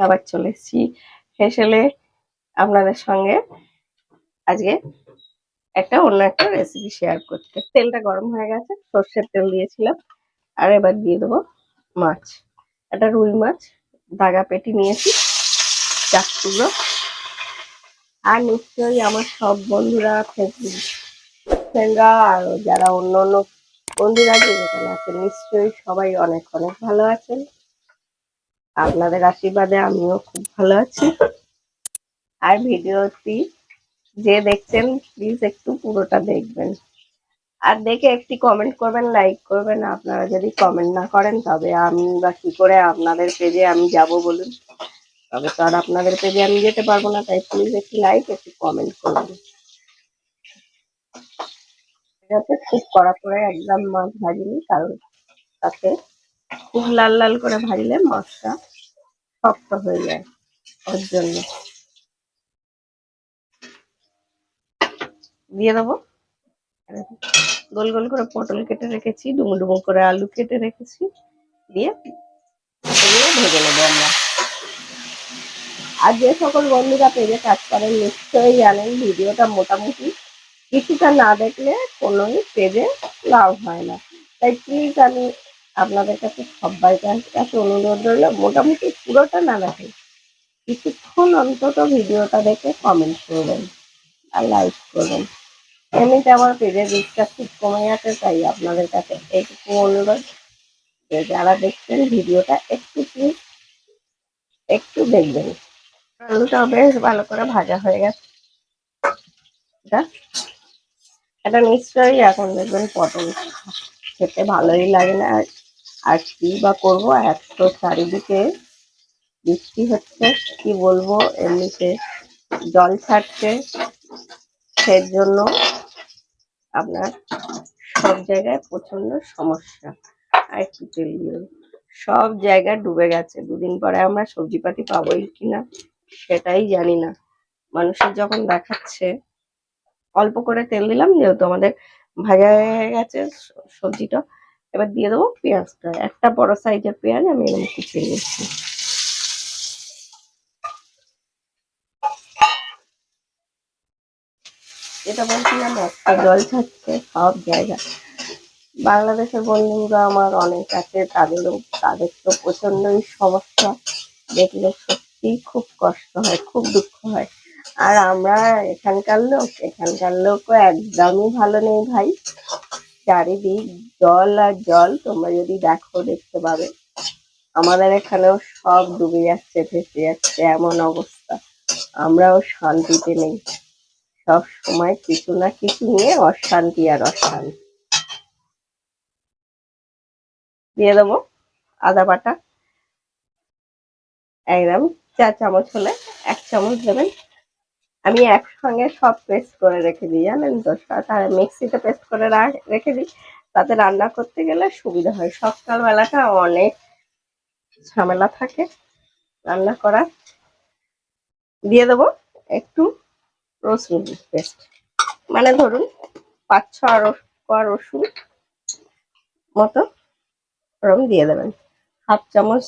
আবার চলে এসেছি হেসেলে আপনাদের সঙ্গে আজকে অন্য একটা রেসিপি শেয়ার করতে। তেলটা গরম হয়ে গেছে, সর্ষের তেল দিয়েছিলাম। আর এবার দিয়ে দেবো মাছ। একটা রুই মাছ দাগা পেটি নিয়েছি 4 টুকরো। আর নিশ্চয়ই আমার সব বন্ধুরা, ফেসবুক ফ্রেন্ডরা আর যারা অন্য অন্য বন্ধুরা যেখানে আছেন, নিশ্চয়ই সবাই অনেক অনেক ভালো আছেন। আপনাদের আশীর্বাদে আমিও খুব ভালো আছি। আর ভিডিওটি যে দেখছেন প্লিজ একটু পুরোটা দেখবেন, আর দেখে একটি কমেন্ট করবেন, লাইক করবেন। আপনারা যদি কমেন্ট না করেন তবে আমি বা কি করে আপনাদের পেজে আমি যাব বলুন? তবে তো আর আপনাদের পেজে আমি যেতে পারবো না। তাই প্লিজ একটি লাইক, একটি কমেন্ট করবেন। যাতে খুব কড়া করে একদম মাছ ভাজিনি, কারণ তাতে খুব লাল লাল করে ভাজলে মাছটা শক্ত হয়ে যায়। ওর জন্য দিয়ে দেবো গোল গোল করে পটল কেটে রেখেছি, ডুমো ডুমো করে আলু কেটে রেখেছি, দিয়ে এগুলো ভেজে নেবো আমরা। আর যে সকল বন্ধুরা পেজে কাজ করেন নিশ্চয়ই জানেন ভিডিওটা মোটামুটি কিছুটা না দেখলে কোনোই পেজে লাভ হয় না। তাই প্লিজ আমি আপনাদের কাছে সবাই কাছে অনুরোধ রইল, মোটামুটি পুরোটা না দেখেন, কিছুক্ষণ অন্তত ভিডিওটা দেখে কমেন্ট করবেন আর লাইক করবেন। এমনিতে আমার পেজের রিচটা খুব কমে গেছে, তাই আপনাদের কাছে এইটুকু অনুরোধ যে যারা দেখছেন ভিডিওটা একটু প্লিজ একটু দেখবেন। আলুটা বেশ ভালো করে ভাজা হয়ে গেছে। এটা নিশ্চয়ই এখন দেখবেন পটল খেতে ভালোই লাগে না। আর কি বা করবো, এত চারিদিকে বৃষ্টি হচ্ছে, কি বলবো, এমনিতে জল ছাড়ছে, সেই জন্য আপনার সব জায়গায় প্রচন্ড সমস্যা। আর একটু তেল দিয়ে সব জায়গায় ডুবে গেছে। দুদিন পরে আমরা সবজিপাতি পাবোই কিনা সেটাই জানি না। মানুষের যখন দেখাচ্ছে, অল্প করে তেল দিলাম যেহেতু আমাদের ভাজা হয়ে গেছে সবজিটা। এবার দিয়ে দেবো পেঁয়াজটা। একটা বড় সাইজের পেঁয়াজ আমি এরকম কুচিয়ে নিচ্ছি। এটা বলছিলাম একটা জল ছাড়ছে সব জায়গা। বাংলাদেশের বন্ধুরা আমার অনেক আছে, তাদের তো প্রচন্ডই সমস্যা। দেখলে সত্যি খুব কষ্ট হয়, খুব দুঃখ হয়। আর আমরা এখানকার লোকও একদমই ভালো নেই ভাই। চারিদিক জল আর জল, তোমরা যদি দেখতে পাবে। আমাদের এখানেও সব ডুবে যাচ্ছে, ভেসে যাচ্ছে, এমন অবস্থা। আমরাও শান্তিতে নেই, সব সময় কিছু না কিছু নিয়ে অশান্তি আর অশান্তি। দিয়ে দেবো আদা বাটা, একদম 4 চামচ হলে 1 চামচ দেবেন। আমি একসঙ্গে সব পেস্ট করে রেখে দিই, জানেন তো, তার মিক্সিতে পেস্ট করে রেখে দিই, তাতে রান্না করতে গেলে সুবিধা হয়। সকাল বেলাটা অনেক ঝামেলা থাকে রান্না করার। দিয়ে দেবো একটু রসুন পেস্ট, মানে ধরুন 5-6 কোয়া রসুন মতো ওরকম দিয়ে দেবেন। 1/2 চামচ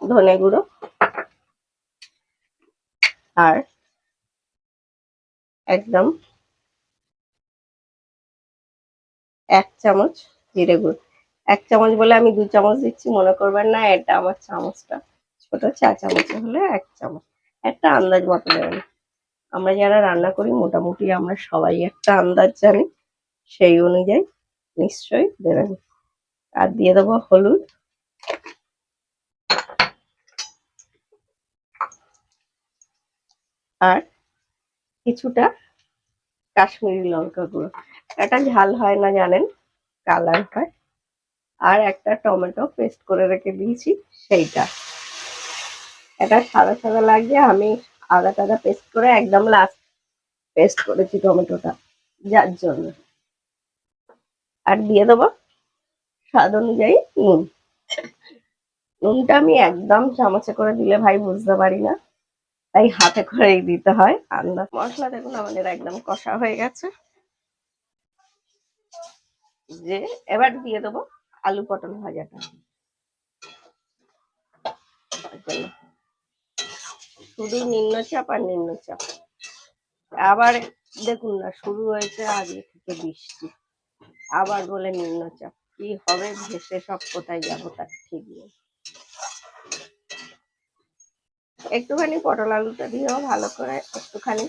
ধনে গুঁড়ো, আর একদম 1 চামচ জিরে গুঁড়ো। 1 চামচ বলে আমি 2 চামচ দিচ্ছি, মনে করবেন না। এটা আমার চামচটা ছোট, 4 চামচ হলে 1 চামচ। একটা আন্দাজ মতো দেবেন। আমরা যারা রান্না করি মোটামুটি আমরা সবাই একটা আন্দাজ জানি, সেই অনুযায়ী নিশ্চয়ই দেবেন। আর দিয়ে দেবো হলুদ, আর কিছুটা কাশ্মীরি লঙ্কা গুঁড়ো। এটা ঝাল হয় না জানেন, কালার হয়। আর একটা টমেটো পেস্ট করে রেখে দিয়েছি, সেইটা। এটা সাদা সাদা লাগছে, আমি আদা টাদা পেস্ট করে একদম লাস্ট পেস্ট করেছি টমেটোটা, যার জন্য। আর দিয়ে দেবো স্বাদ অনুযায়ী নুন। নুনটা আমি একদম চামচে করে দিলে ভাই বুঝতে পারি না, তাই হাতে করেই দিতে হয় আন্দাজ। মশলা দেখুন আমাদের একদম কষা হয়ে গেছে। যে এবার দিয়ে দেবো আলু পটল ভাজাটা। শুধু নিম্নচাপ আর নিম্নচাপ। আবার দেখুন না, শুরু হয়েছে আগে থেকে বৃষ্টি, আবার বলে নিম্নচাপ। কি হবে, ভেসে সব কোথায় যাবো তার ঠিক নেই। একটুখানি পটল আলুটা দিয়েও ভালো করে একটুখানি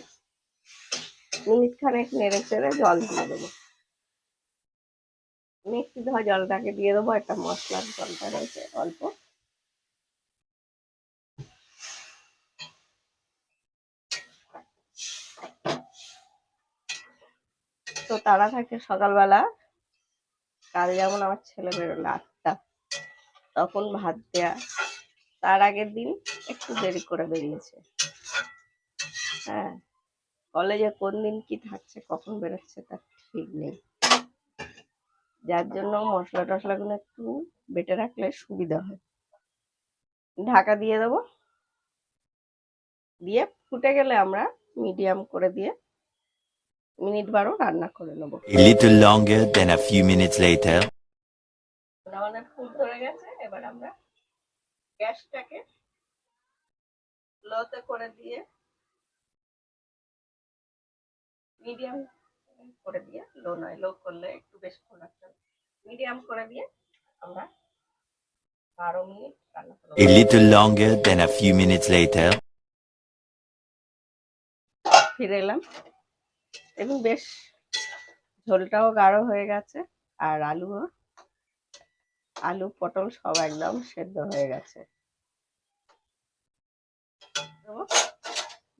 মিনিট খানেক নেড়ে চেড়ে জল দিয়ে দেবো। মিষ্টি ধোয়া জলটাকে দিয়ে দেবো, একটা মশলার জলটা রয়েছে অল্প। তো তারা থাকে সকালবেলা, কাল যেমন আমার ছেলে বেরোলো 8টা, তখন ভাত দেয়া। তার আগের দিন একটু দেরি করে বেরিয়েছে। হ্যাঁ, কলেজে কোন দিন কি থাকছে, কখন বেরোচ্ছে তার ঠিক নেই, যার জন্য মশলা টশলাগুলো একটু বেটে রাখলে সুবিধা হয়। ঢাকা দিয়ে দেবো, দিয়ে ফুটে গেলে আমরা মিডিয়াম করে দিয়ে মিনিট 12 রান্না করে নেবো। A little longer than a few minutes later. আমাদের ফুট ধরে গেছে, এবার আমরা গ্যাসটাকে লোতে করে দিয়ে মিডিয়াম করে দিয়ে, লো নয়, লো করলে একটু বেশি রাখতে হবে, মিডিয়াম করে দিয়ে আমরা 12 মিনিট রান্না করবো। A little longer than a few minutes later. ফিরে এলাম এবং বেশ ঝোলটাও গাঢ় হয়ে গেছে, আর আলু পটল সব একদম সেদ্ধ হয়ে গেছে।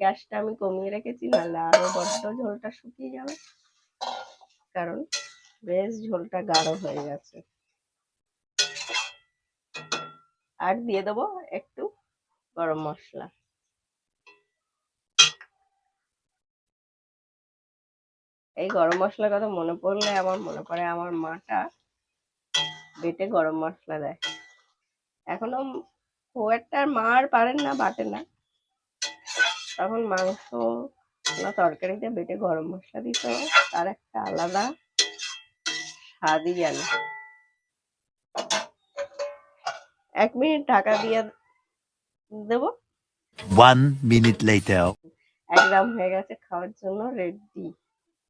গ্যাসটা আমি কমিয়ে রেখেছি, নাহলে আরো বড্ড ঝোলটা শুকিয়ে যাবে, কারণ বেশ ঝোলটা গাঢ় হয়ে গেছে। আর দিয়ে দেবো একটু গরম মশলা। এই গরম মশলার কথা মনে পড়লে আমার মনে পড়ে আমার মাটা বেটে গরম মশলা দেয়। এখনো খুব একটা মা আর পারেন না, বাটে না, তখন মাংস তরকারিতে বেটে গরম মশলা দিত, তার একটা আলাদা স্বাদই জানে। 1 মিনিট ঢাকা দিয়ে দেবো। 1 minute later. একদম হয়ে গেছে, খাওয়ার জন্য রেডি।